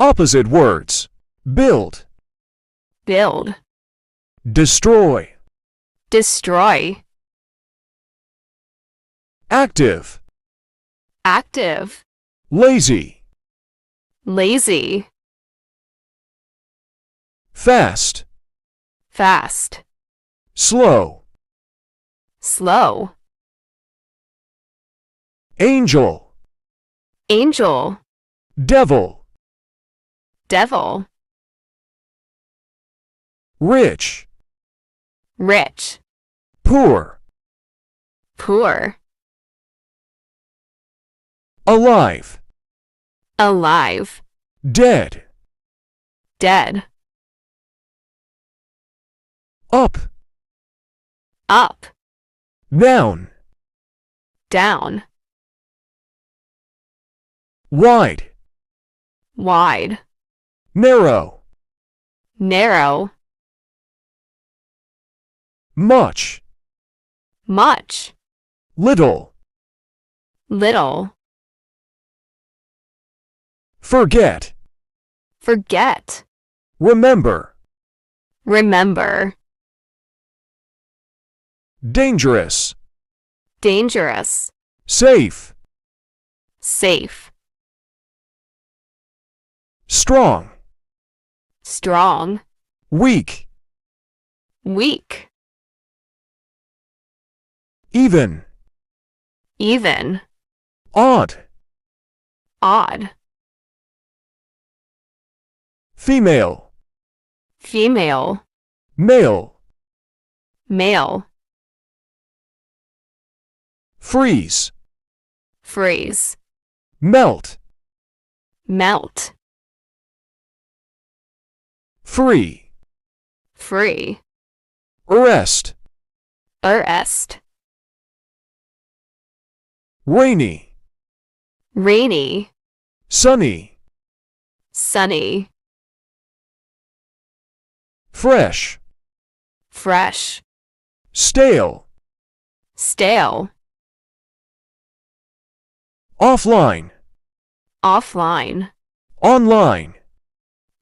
Opposite words. Build. build, Destroy. destroy, Active. active, Lazy. lazy, Fast. fast, Slow. slow, Angel. angel, Devil. devil, Rich. rich, Poor. poor, Alive. alive, Dead. dead, Up. up, Down. down, Wide. wide, Narrow. narrow, Much. much, Little. little, Forget. forget, Remember. remember, Dangerous. dangerous, Safe. safe, Strong. strong, Weak. weak, Even. even, Odd. odd, Female. female, Male. male, Freeze. freeze, Melt. melt, Free. free, Arrest. arrest, Rainy. rainy, Sunny. sunny, Fresh. fresh, Stale. stale, Offline. offline, Online.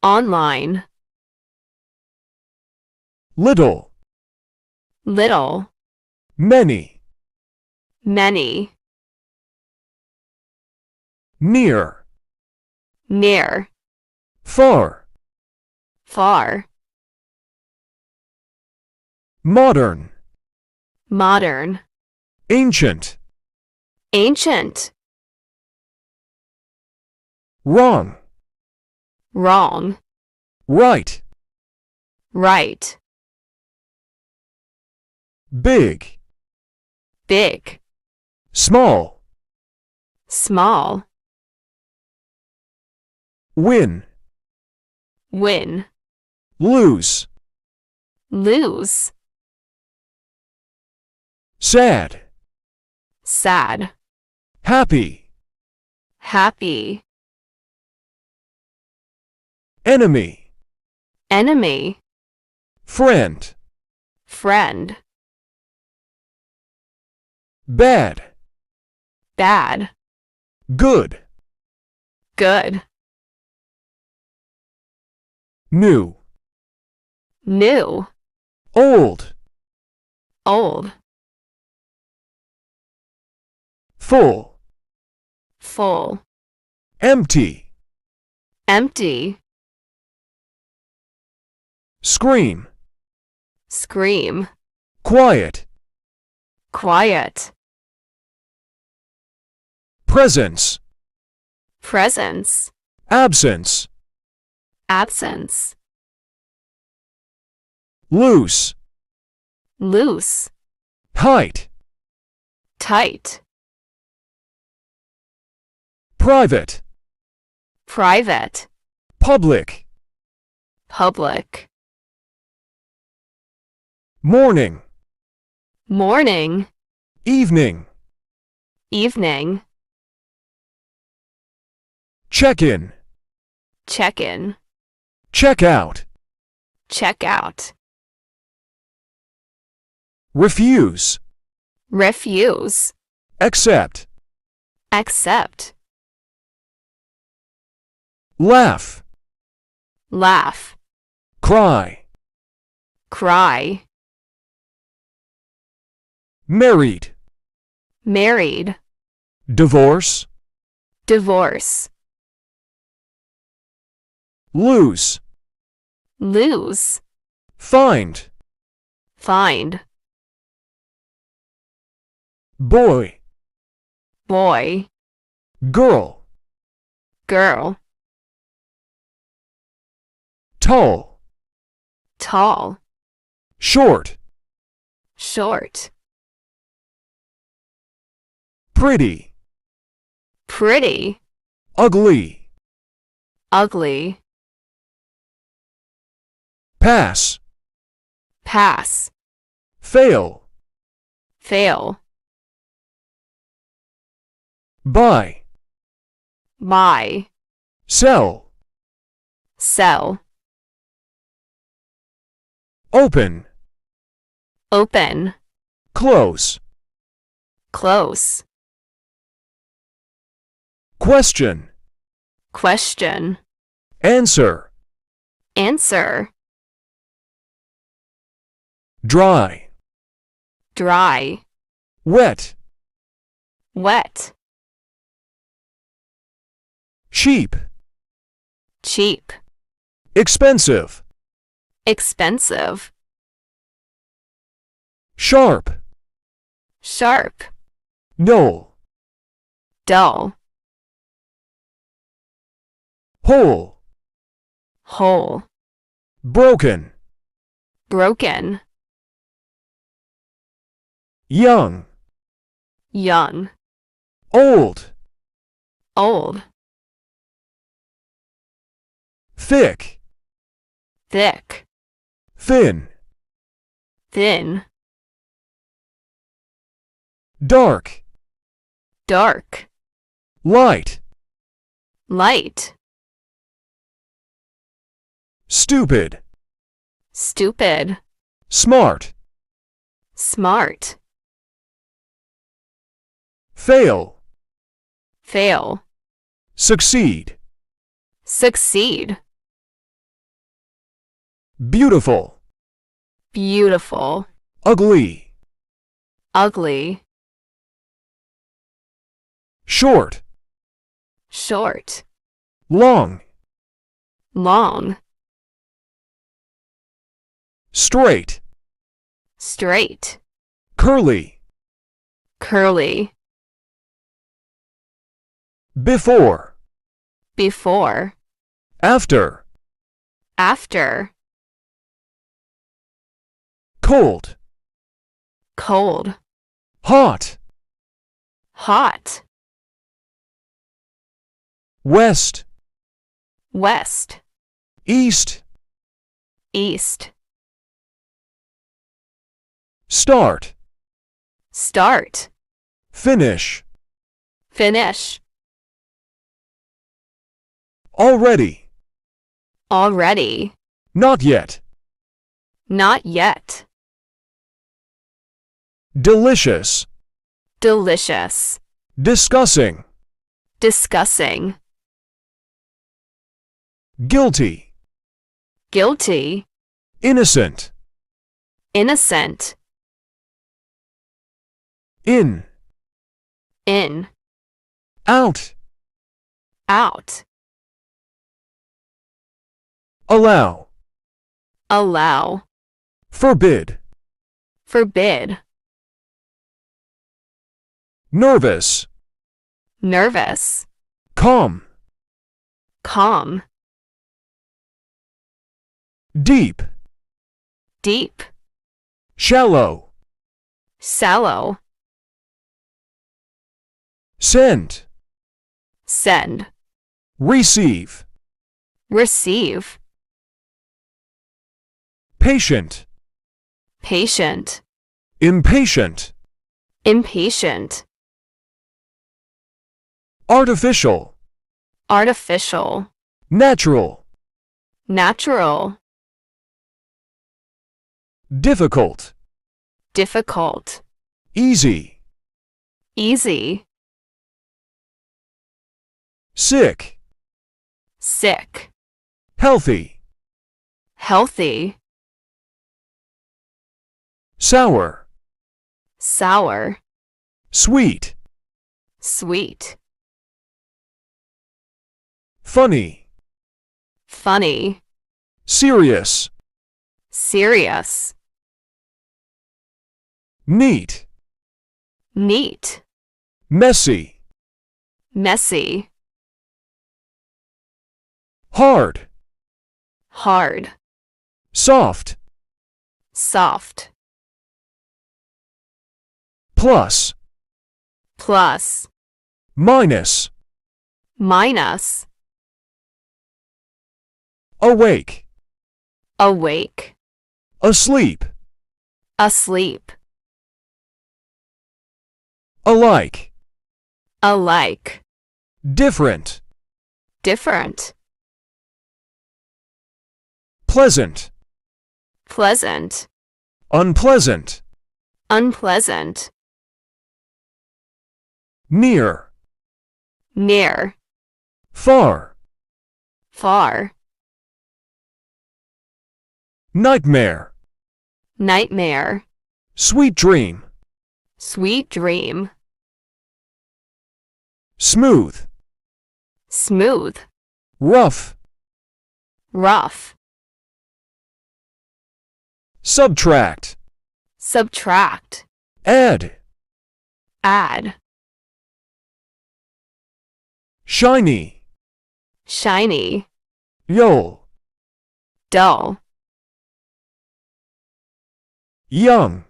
online, Little. little, Many. many, Near. near, Far. far, Modern. modern, Ancient. ancient, Wrong. wrong, Right. right, Big. big, Small. small, Win. win, Lose. lose, Sad. sad, Happy. happy, Enemy. enemy, Friend. friend, Bad. bad, Good. good, New. new, Old. old, Full. full, Empty. empty, Scream. scream, Quiet. quiet, Presence. presence, Absence. absence, Loose. loose, Height. tight, Private. private, Public. public, Morning. morning, Evening. evening, Check in. check in, Check out. check out, Refuse. refuse, Accept. accept, Laugh. laugh, cry, cry, married, married, divorce, divorce, lose, lose, find, find, boy, boy, girl, girl, tall, tall, short, short, pretty, pretty, ugly, ugly, pass, pass, fail, fail, buy, buy, sell, sell, open, open, close, close, question, question, answer, answer, dry, dry, wet, wet, cheap, cheap, expensive, expensive, sharp, sharp, dull, dull, whole, whole, broken, broken, young, young, old, old, thick, thick, thin, thin, dark, dark, light, light, stupid, stupid, smart, smart, fail, fail, succeed, succeed, beautiful, beautiful, ugly, ugly, short, short, long, long, straight, straight, curly, curly, before, before, after, after, cold, cold, hot, hot, west, west, east, east, start, start, finish, finish, already, already, not yet, not yet, delicious, delicious, discussing, discussing, guilty, guilty, innocent, innocent, in, in, out, out, allow, allow, forbid, forbid, nervous, nervous, calm, calm, deep, deep, shallow, shallow, send, send, receive, receive, patient, patient, impatient, impatient, artificial, artificial, natural, natural, difficult, difficult, easy, easy, sick, sick, healthy, healthy, sour, sour, sweet, sweet, funny, funny, serious, serious, neat, neat, messy, messy, hard, hard, soft, soft, plus, plus, minus, minus, awake, awake, asleep, asleep, alike, alike, different, different, pleasant, pleasant, unpleasant, unpleasant, near, near, far, far, nightmare, nightmare, sweet dream, sweet dream, smooth, smooth, rough, rough, subtract, subtract, add, add, shiny, shiny, yo, dull, young,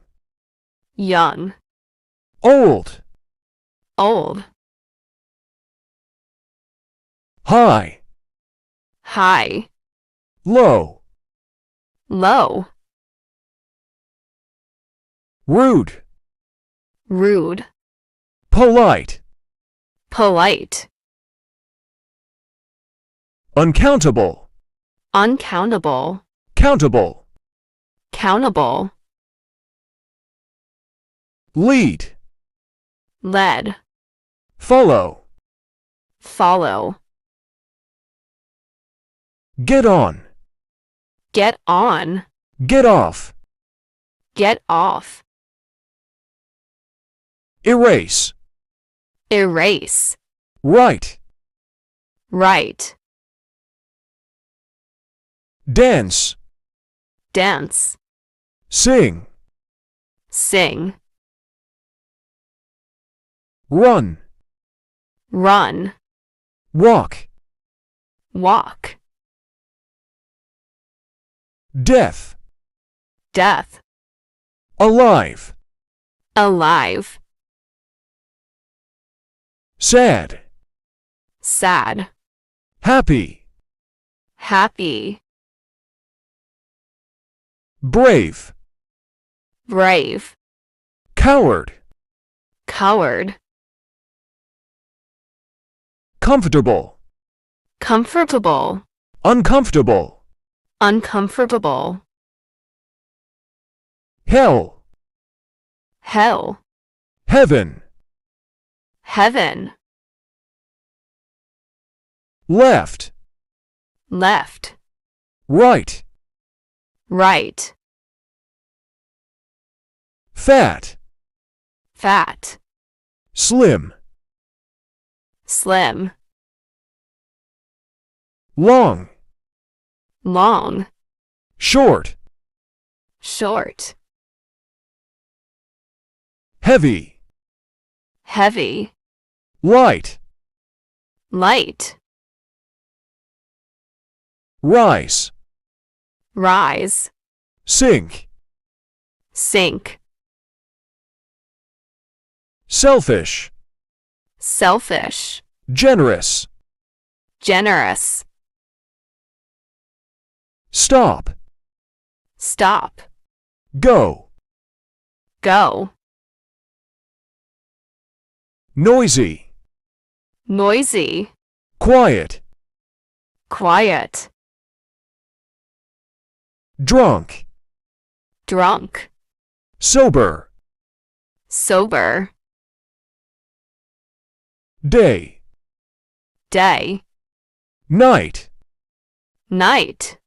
young, old, old, high, high, low, low, rude, rude, polite, polite, uncountable, uncountable, countable, countable, lead, lead, follow, follow, get on, get on, get off, get off, erase, erase, write, write, dance, dance, sing, sing, run, run, walk, walk, death, death, alive, alive, sad, sad, happy, happy, brave, brave, coward, coward, comfortable, comfortable, uncomfortable, uncomfortable, hell, hell, heaven, heaven, left, left, right, right, fat, fat, slim, slim, long, long, short, short, heavy, heavy, light, light, rise, rise, sink, sink, selfish, selfish, generous, generous, stop, stop, go, go, noisy, noisy, quiet, quiet, drunk, drunk, sober, sober, day, day, night, night,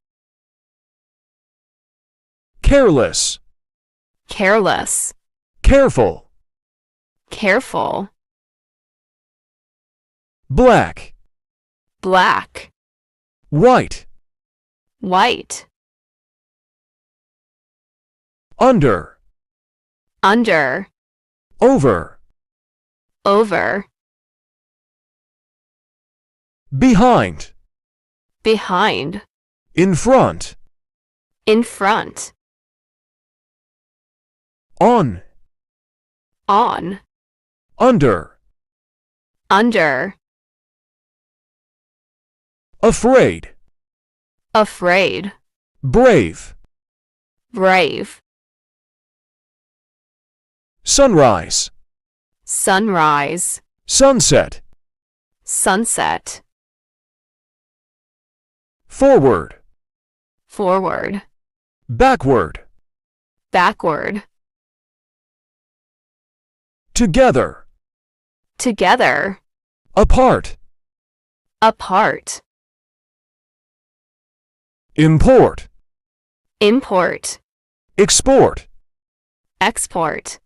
careless, careless, careful, careful, black, black, white, white, under, under, over, over, behind, behind, in front, in front, on, under, under, afraid, afraid, brave, brave, sunrise, sunrise, sunset, sunset, forward, forward, backward, backward, together, together, apart, apart, import, import, export, export,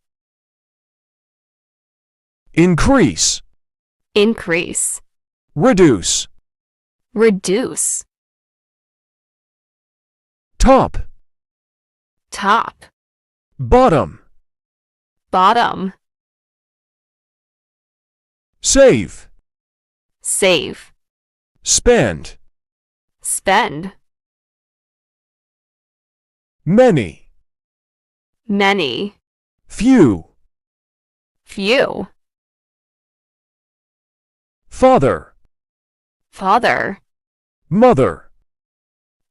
increase, increase, reduce, reduce, top, top, bottom, bottom, save, save, spend, spend, many, many, few, few, father, father, mother,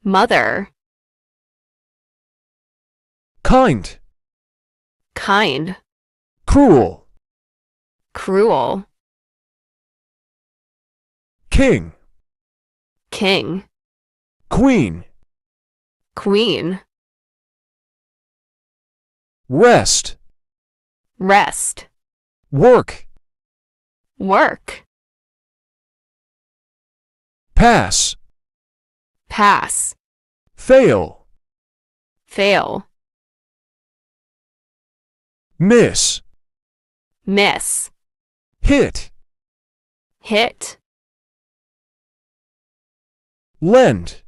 mother, kind, kind, cruel, cruel, king, king, queen, queen, rest, rest, work, work, pass, pass, fail, fail, miss, miss, hit, hit, lend,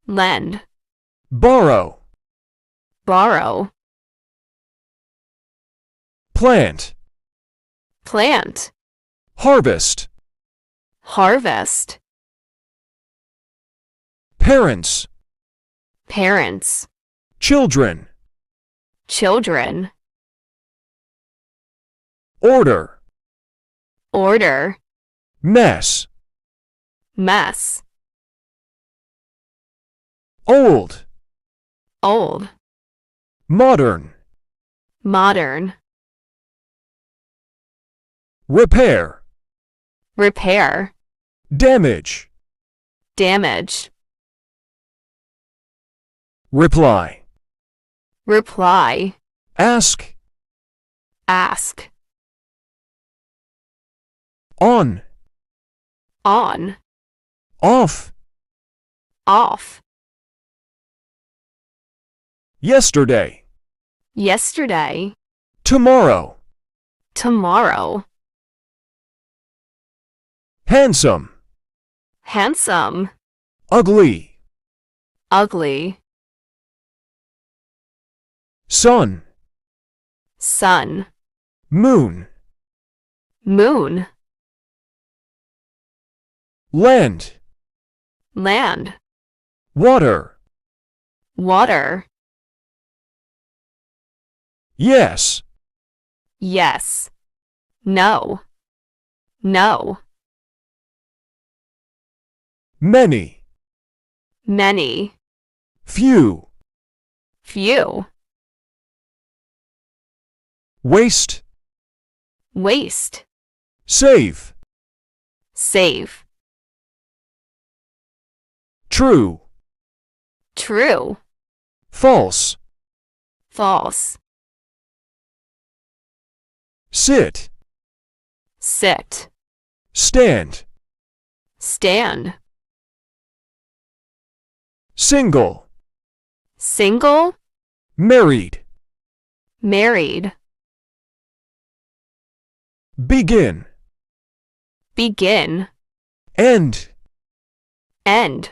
lend, borrow, borrow, plant, plant, harvest, harvest, parents, parents, children, children, order, order, mess, mess, old, old, modern, modern, repair, repair, damage, damage, reply, reply, ask, ask, on, off, off, yesterday, yesterday, tomorrow, tomorrow, handsome, handsome, ugly, ugly, sun, sun, moon, moon, land, land, water, water, yes, yes, no, no, many, many, few, few, waste, waste, save, save, true, true, false, false, sit, sit, stand, stand, single, single, married, married, begin, begin, end, end,